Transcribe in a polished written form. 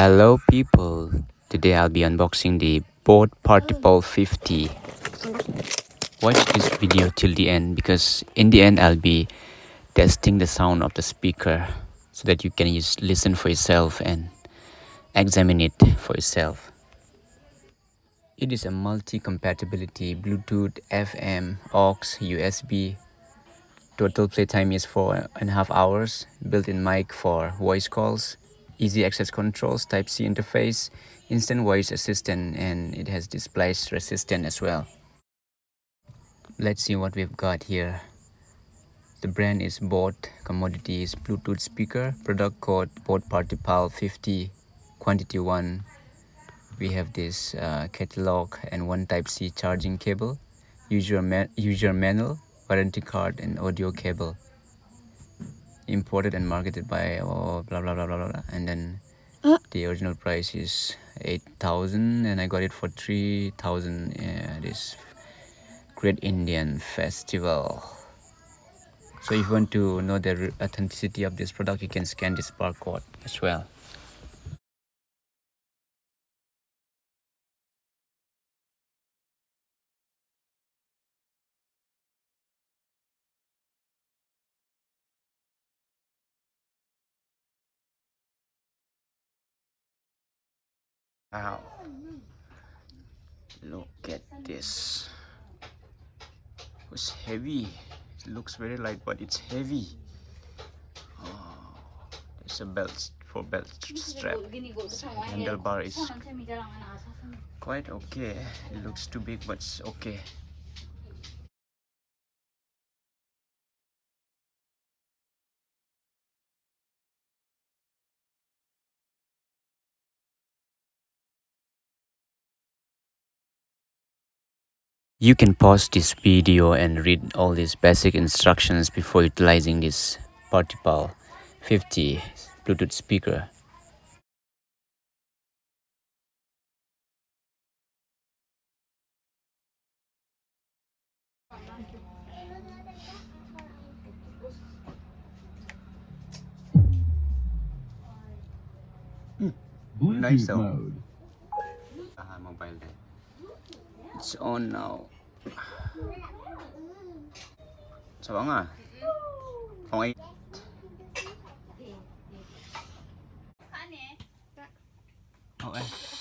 Hello people, today I'll be unboxing the Boat Partypal 50. Watch this video till the end because in the end I'll be testing the sound of the speaker so that you can just listen for yourself and examine it for yourself. It is a multi-compatibility Bluetooth, FM, aux, USB. Total playtime is 4.5 hours, built-in mic for voice calls, easy access controls, Type-C interface, instant voice assistant, and it has display resistant as well. Let's see what we've got here. The brand is Boat, commodities Bluetooth speaker, product code Boat Partypal 50, quantity 1. We have this catalog and one Type-C charging cable, user manual, warranty card, and audio cable. Imported and marketed by blah blah blah blah blah, and then the original price is 8,000 and I got it for 3,000 at this Great Indian Festival. So if you want to know the authenticity of this product, you can scan this barcode as well. Wow, look at this. It's heavy. It looks very light, but it's heavy. Oh, there's a belt for belt strap. Handlebar is quite okay. It looks too big, but it's okay. You can pause this video and read all these basic instructions before utilizing this Partypal 50 Bluetooth speaker. Nice sound. Mobile there. It's on now. Sao bóng à? Phòng ấy. Okay.